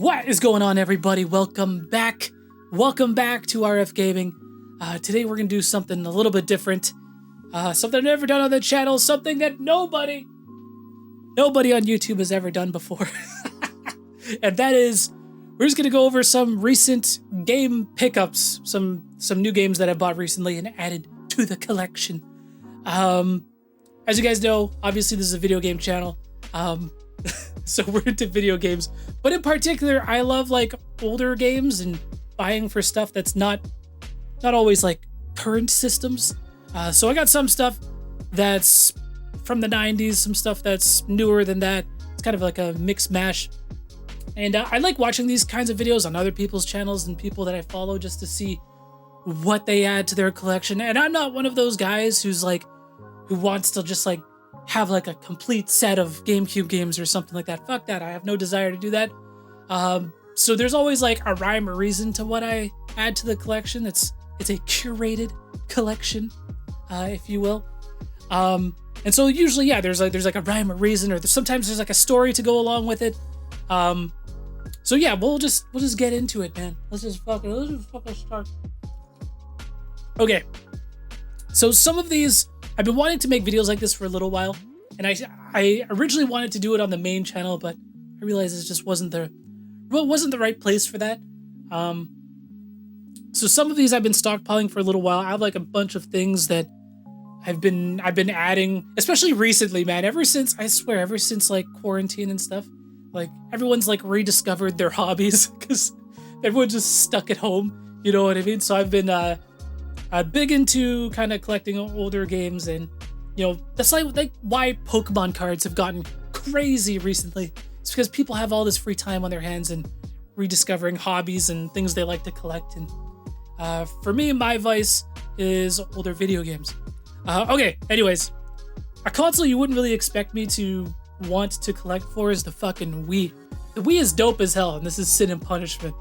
What is going on, everybody? Welcome back. Welcome back to RF Gaming. Today we're going to do something a little bit different. Something I've never done on the channel. Something that nobody on YouTube has ever done before. And that is, we're just going to go over some recent game pickups. Some new games that I bought recently and added to the collection. As you guys know, obviously this is a video game channel. So we're into video games, but in particular, I love like older games and buying for stuff that's not always like current systems. So I got some stuff that's from the 90s, some stuff that's newer than that. It's kind of like a mix mash. And I like watching these kinds of videos on other people's channels and people that I follow just to see what they add to their collection. And I'm not one of those guys who wants to just like have like a complete set of GameCube games or something like that. Fuck that. I have no desire to do that. So there's always like a rhyme or reason to what I add to the collection. It's a curated collection, if you will. And so usually, yeah, there's like a rhyme or reason, or sometimes there's like a story to go along with it. So yeah, we'll just get into it, man. Let's just fucking start. Okay. So some of these, I've been wanting to make videos like this for a little while, and I originally wanted to do it on the main channel, but I realized it just wasn't the right place for that. So some of these I've been stockpiling for a little while. I have like a bunch of things that I've been adding, especially recently, man. Ever since like quarantine and stuff, like everyone's like rediscovered their hobbies because everyone's just stuck at home. You know what I mean? So I've been big into kind of collecting older games, and you know that's like why Pokemon cards have gotten crazy recently. It's because people have all this free time on their hands and rediscovering hobbies and things they like to collect. And for me, my vice is older video games. Okay, anyways, a console you wouldn't really expect me to want to collect for is the fucking Wii. The Wii is dope as hell, and this is Sin and Punishment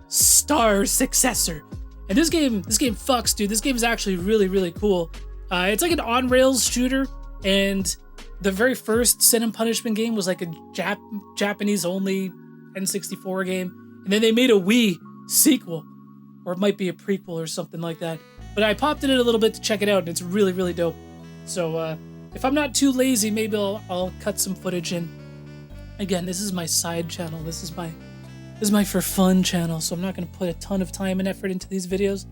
Star Successor. And this game fucks, dude. This game is actually really, really cool. It's like an on-rails shooter, and the very first Sin and Punishment game was like a Japanese-only N64 game, and then they made a Wii sequel, or it might be a prequel or something like that. But I popped in it a little bit to check it out, and it's really, really dope. So if I'm not too lazy, maybe I'll cut some footage in. Again, this is my side channel. This is my for fun channel, so I'm not going to put a ton of time and effort into these videos.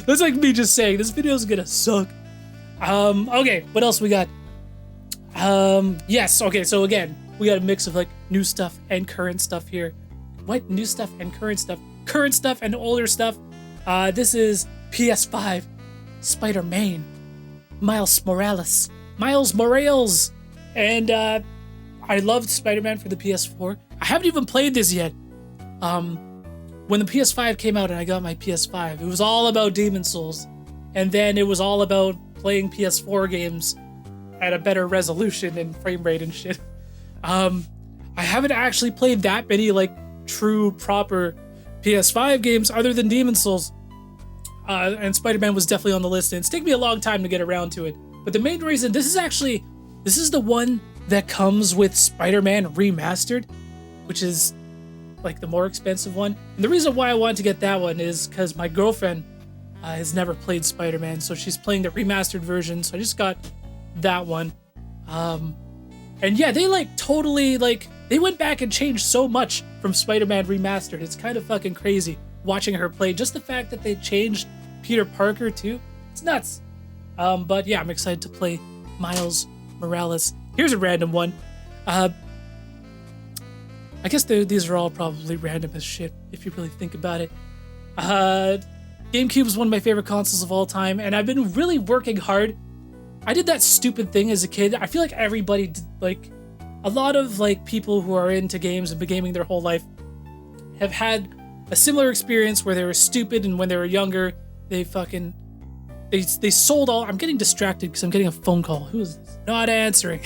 That's like me just saying, this video is going to suck. Okay, what else we got? Yes, okay, so again, we got a mix of like new stuff and current stuff here. What? New stuff and current stuff? Current stuff and older stuff. This is PS5, Spider-Man, Miles Morales. And I loved Spider-Man for the PS4. I haven't even played this yet. When the PS5 came out and I got my PS5, it was all about Demon Souls. And then it was all about playing PS4 games at a better resolution and frame rate and shit. I haven't actually played that many like true proper PS5 games other than Demon Souls. And Spider-Man was definitely on the list, and it's taken me a long time to get around to it. But the main reason, this is the one that comes with Spider-Man Remastered, which is like the more expensive one. And the reason why I wanted to get that one is because my girlfriend has never played Spider-Man, so she's playing the remastered version, so I just got that one. And yeah, they like totally like, they went back and changed so much from Spider-Man Remastered. It's kind of fucking crazy watching her play. Just the fact that they changed Peter Parker too, it's nuts. But yeah, I'm excited to play Miles Morales. Here's a random one. I guess these are all probably random as shit, if you really think about it. GameCube is one of my favorite consoles of all time, and I've been really working hard. I did that stupid thing as a kid. I feel like everybody did, like, a lot of like people who are into games and been gaming their whole life have had a similar experience where they were stupid, and when they were younger, they sold all. I'm getting distracted because I'm getting a phone call. Who is this? Not answering.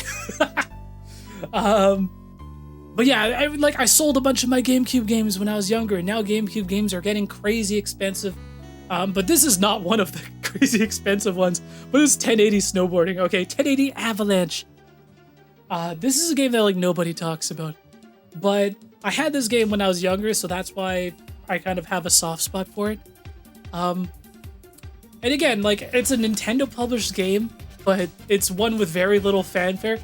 But yeah, I sold a bunch of my GameCube games when I was younger, and now GameCube games are getting crazy expensive. But this is not one of the crazy expensive ones, but it's 1080 snowboarding. Okay, 1080 Avalanche. This is a game that like nobody talks about. but I had this game when I was younger, so that's why I kind of have a soft spot for it. And again, like, it's a Nintendo published game, but it's one with very little fanfare.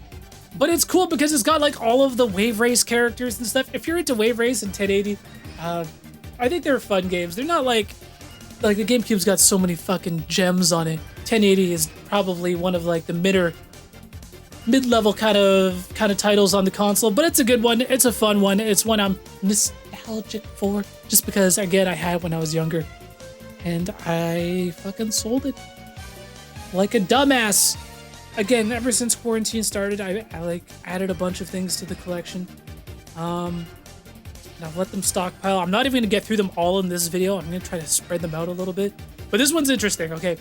But it's cool because it's got like all of the Wave Race characters and stuff. If you're into Wave Race and 1080, I think they're fun games. They're not like the GameCube's got so many fucking gems on it. 1080 is probably one of like the mid-level kind of titles on the console, but it's a good one. It's a fun one. It's one I'm nostalgic for, just because again I had it when I was younger, and I fucking sold it like a dumbass. Again, ever since quarantine started, I like added a bunch of things to the collection. And I've let them stockpile. I'm not even gonna get through them all in this video. I'm gonna try to spread them out a little bit. But this one's interesting, okay?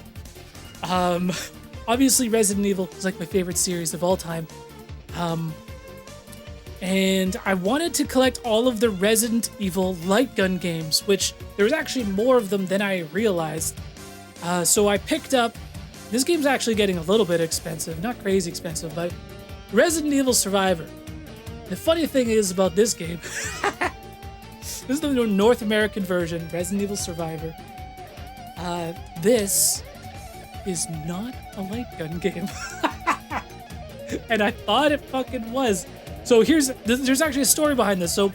Obviously Resident Evil is like my favorite series of all time. And I wanted to collect all of the Resident Evil light gun games, which there's actually more of them than I realized. So I picked up, this game's actually getting a little bit expensive, not crazy expensive, but Resident Evil Survivor. The funny thing is about this game, this is the North American version, Resident Evil Survivor. This is not a light gun game. And I thought it fucking was. So there's actually a story behind this. So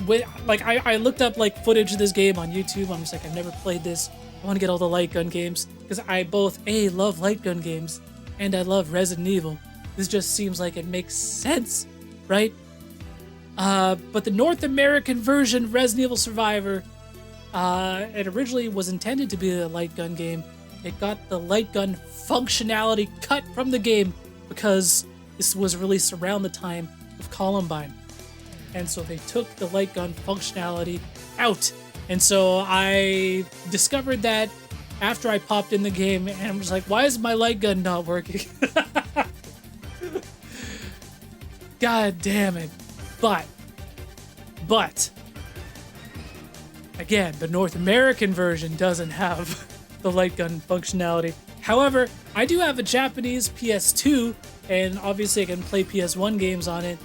I looked up like footage of this game on YouTube. I'm just like, I've never played this. I want to get all the light gun games because I both love light gun games and I love Resident Evil. This just seems like it makes sense, right? But the North American version, Resident Evil Survivor, it originally was intended to be a light gun game. It got the light gun functionality cut from the game because this was released around the time of Columbine. And so they took the light gun functionality out. And so I discovered that after I popped in the game, and I'm just like, why is my light gun not working? God damn it. But, again, the North American version doesn't have the light gun functionality. However, I do have a Japanese PS2, and obviously I can play PS1 games on it.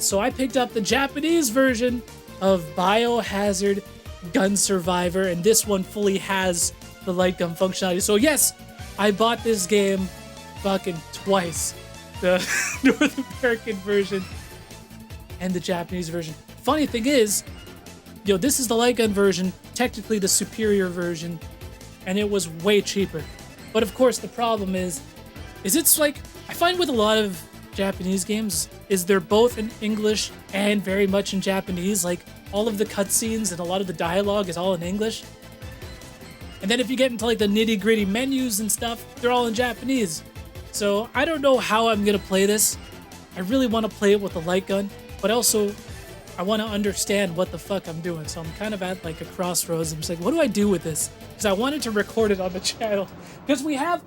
So I picked up the Japanese version of Biohazard Gun Survivor, and this one fully has the light gun functionality. So yes, I bought this game fucking twice. The North American version and the Japanese version. Funny thing is, this is the light gun version, technically the superior version, and it was way cheaper. But of course, the problem is it's like, I find with a lot of Japanese games, is they're both in English and very much in Japanese. Like, all of the cutscenes and a lot of the dialogue is all in English. And then if you get into like the nitty-gritty menus and stuff, they're all in Japanese. So I don't know how I'm gonna play this. I really want to play it with the light gun, but also I want to understand what the fuck I'm doing. So I'm kind of at like a crossroads. I'm just like, what do I do with this? Because I wanted to record it on the channel. Because we have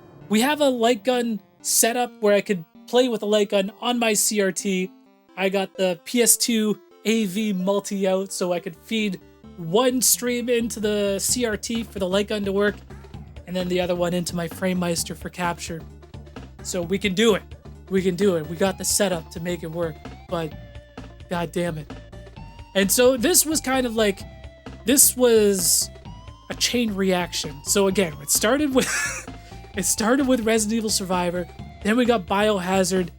a light gun setup where I could play with a light gun on my CRT. I got the PS2 AV multi out so I could feed one stream into the CRT for the light gun to work, and then the other one into my FrameMeister for capture. So we can do it. We can do it. We got the setup to make it work, but god damn it. And so this was kind of like, this was a chain reaction. So again, it started with Resident Evil Survivor, then we got Biohazard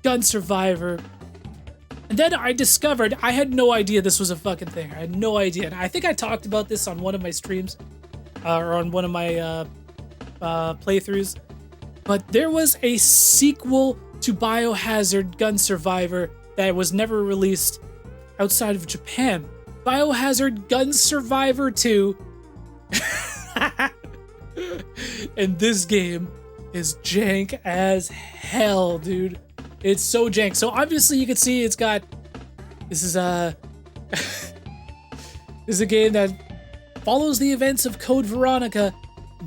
Gun Survivor, and then I discovered, I had no idea this was a fucking thing. I had no idea. And I think I talked about this on one of my streams, or on one of my playthroughs. But there was a sequel to Biohazard Gun Survivor that was never released outside of Japan. Biohazard Gun Survivor 2. And this game is jank as hell, dude. It's so jank. So obviously you can see it's got, this is a game that follows the events of Code Veronica,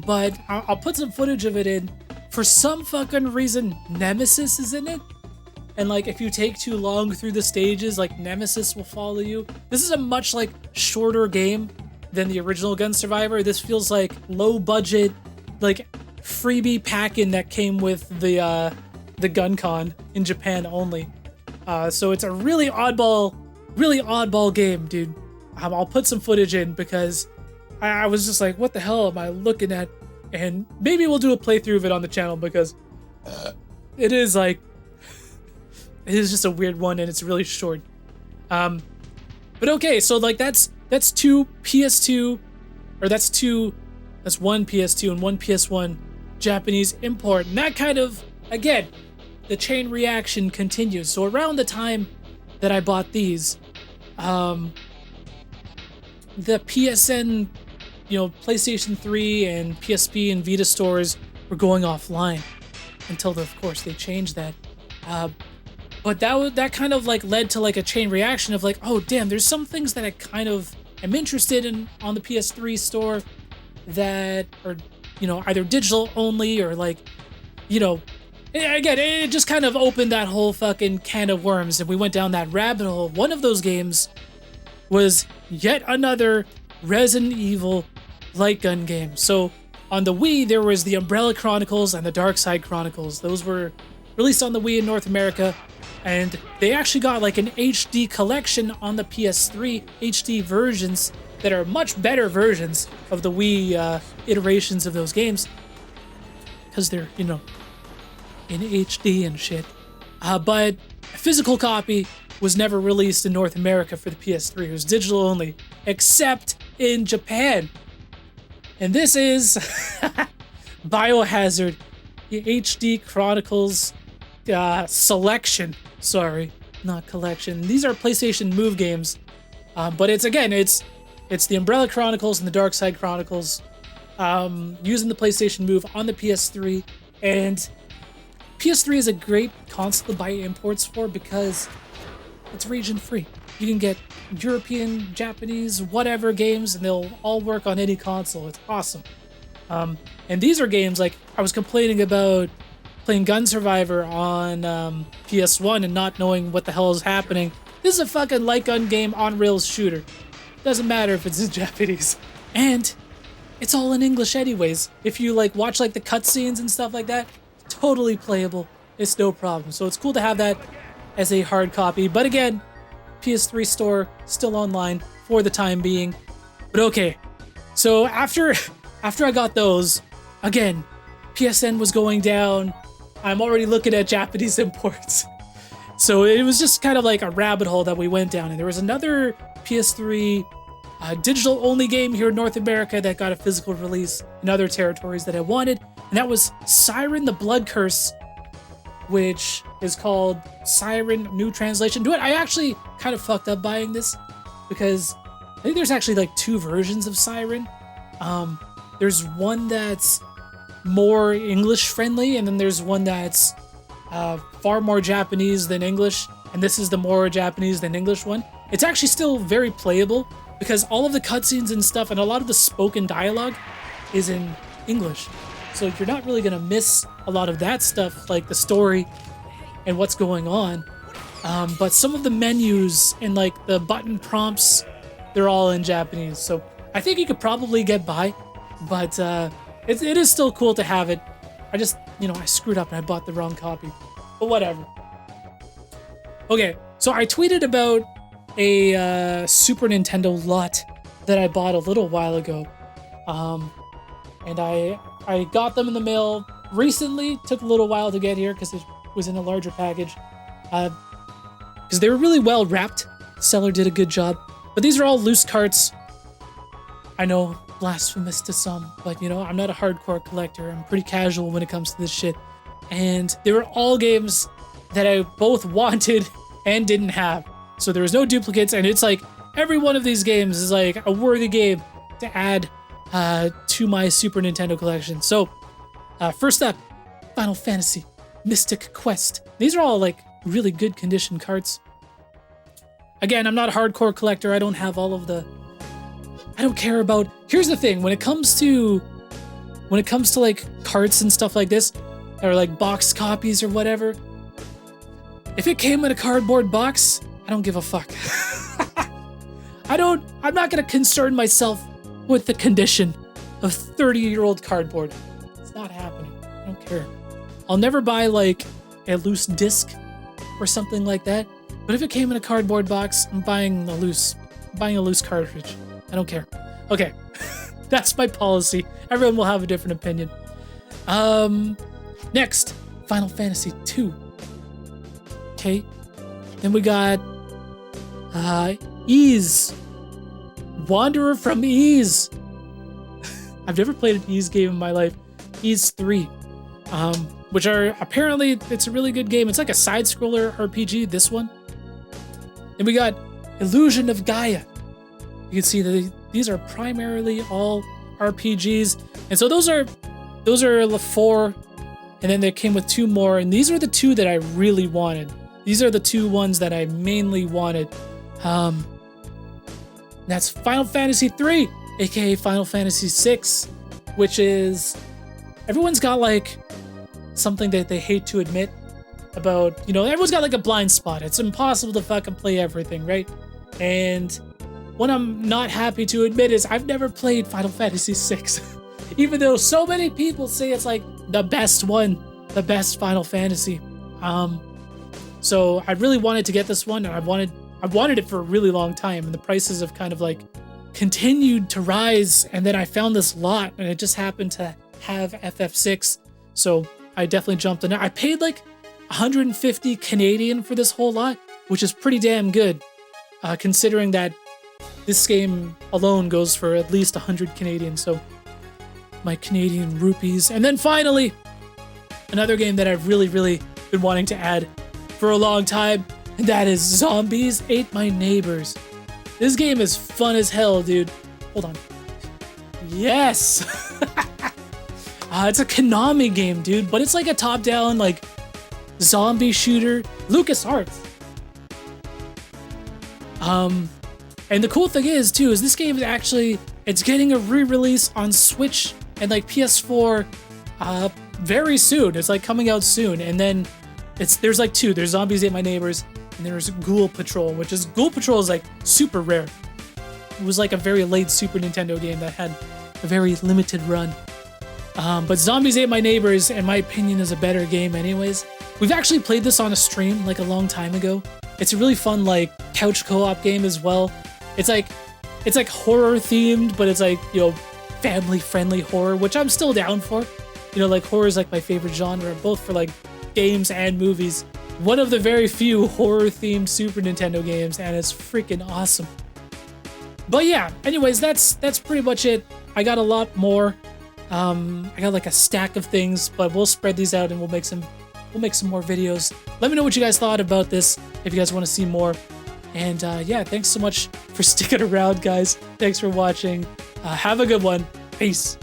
but I'll put some footage of it in. For some fucking reason, Nemesis is in it. And like, if you take too long through the stages, like Nemesis will follow you. This is a much like shorter game than the original Gun Survivor. This feels like low budget, like freebie pack-in that came with the GunCon in Japan only. So it's a really oddball game, dude. I'll put some footage in because I was just like, what the hell am I looking at? And maybe we'll do a playthrough of it on the channel because it is just a weird one and it's really short. But okay, so like that's two PS2, or that's one PS2 and one PS1 Japanese import. And that kind of, again, the chain reaction continues. So around the time that I bought these, the PSN, PlayStation 3 and PSP and Vita stores were going offline until, of course, they changed that. But that kind of like led to like a chain reaction of like, oh damn, there's some things that I kind of am interested in on the PS3 store that are, either digital only or like, again, it just kind of opened that whole fucking can of worms and we went down that rabbit hole. One of those games was yet another Resident Evil light gun game. So on the Wii, there was the Umbrella Chronicles and the Dark Side Chronicles. Those were released on the Wii in North America, and they actually got like an HD collection on the PS3, HD versions that are much better versions of the Wii iterations of those games, because they're, in HD and shit. But a physical copy was never released in North America for the PS3. It was digital only, except in Japan. And this is Biohazard, the HD Chronicles selection. Sorry, not collection. These are PlayStation Move games. But it's the Umbrella Chronicles and the Dark Side Chronicles using the PlayStation Move on the PS3. And PS3 is a great console to buy imports for because it's region free. You can get European, Japanese, whatever games, and they'll all work on any console. It's awesome. And these are games like I was complaining about playing Gun Survivor on PS1 and not knowing what the hell is happening. This is a fucking light gun game on rails shooter. Doesn't matter if it's in Japanese. And it's all in English anyways. If you like watch like the cutscenes and stuff like that, totally playable. It's no problem. So it's cool to have that as a hard copy. But again, PS3 store still online for the time being. But okay, so after I got those, again, PSN was going down. I'm already looking at Japanese imports. So it was just kind of like a rabbit hole that we went down. And there was another PS3 digital only game here in North America that got a physical release in other territories that I wanted. And that was Siren the Blood Curse, which is called Siren New Translation to it. I actually kind of fucked up buying this because I think there's actually like two versions of Siren. There's one that's more English friendly, and then there's one that's far more Japanese than English, and this is the more Japanese than English one. It's actually still very playable because all of the cutscenes and stuff and a lot of the spoken dialogue is in English. So you're not really gonna miss a lot of that stuff, like the story and what's going on. But some of the menus and like the button prompts, they're all in Japanese. So I think you could probably get by, but it is still cool to have it. I just, I screwed up and I bought the wrong copy, but whatever. Okay, so I tweeted about a Super Nintendo lot that I bought a little while ago. And I got them in the mail recently. Took a little while to get here because it was in a larger package. Because they were really well wrapped. The seller did a good job. But these are all loose carts. I know, blasphemous to some, but I'm not a hardcore collector. I'm pretty casual when it comes to this shit. And they were all games that I both wanted and didn't have. So there was no duplicates, and it's like every one of these games is like a worthy game to add to my Super Nintendo collection. So first up, Final Fantasy Mystic Quest. These are all like really good condition carts. Again, I'm not a hardcore collector. I don't have all of the... I don't care about... Here's the thing, when it comes to like carts and stuff like this, or like box copies or whatever, if it came in a cardboard box, I don't give a fuck. I'm not gonna concern myself with the condition of 30-year-old cardboard. It's not happening. I don't care. I'll never buy like a loose disc or something like that. But if it came in a cardboard box, I'm buying a loose cartridge. I don't care. Okay, that's my policy. Everyone will have a different opinion. Next, Final Fantasy 2. Okay, then we got Ys. Wanderer from Ys. I've never played an Ys game in my life. Ys 3. Which are apparently, it's a really good game. It's like a side-scroller RPG, this one. And we got Illusion of Gaia. You can see that these are primarily all RPGs. And so those are the 4, and then they came with 2 more, and these are the 2 that I really wanted. These are the 2 ones that I mainly wanted. That's Final Fantasy 3, aka Final Fantasy 6, which is, everyone's got like something that they hate to admit about, you know, everyone's got like a blind spot. It's impossible to fucking play everything, right? And what I'm not happy to admit is I've never played Final Fantasy 6. Even though so many people say it's like the best one, the best Final Fantasy. So I really wanted to get this one, and I've wanted it for a really long time, and the prices have kind of like continued to rise, and then I found this lot, and it just happened to have FF6, so I definitely jumped in it. I paid like 150 Canadian for this whole lot, which is pretty damn good, considering that this game alone goes for at least 100 Canadian, so my Canadian rupees. And then finally, another game that I've really been wanting to add for a long time, and that is Zombies Ate My Neighbors. This game is fun as hell, dude. Hold on. Yes! It's a Konami game, dude, but it's like a top-down, like, zombie shooter. LucasArts. And the cool thing is, too, is this game is actually, it's getting a re-release on Switch and, like, PS4 very soon. It's, like, coming out soon. And then there's, like, 2. There's Zombies Ate My Neighbors, and there's Ghoul Patrol, Ghoul Patrol is, like, super rare. It was, like, a very late Super Nintendo game that had a very limited run. But Zombies Ate My Neighbors, in my opinion, is a better game anyways. We've actually played this on a stream, like, a long time ago. It's a really fun, like, couch co-op game as well. It's like horror themed, but it's like, you know, family friendly horror, which I'm still down for. You know, like, horror is like my favorite genre, both for like games and movies. One of the very few horror themed Super Nintendo games, and it's freaking awesome. But yeah, anyways, that's pretty much it. I got a lot more. I got like a stack of things, but we'll spread these out and we'll make some more videos. Let me know what you guys thought about this, if you guys want to see more. And yeah, thanks so much for sticking around, guys. Thanks for watching. Have a good one. Peace.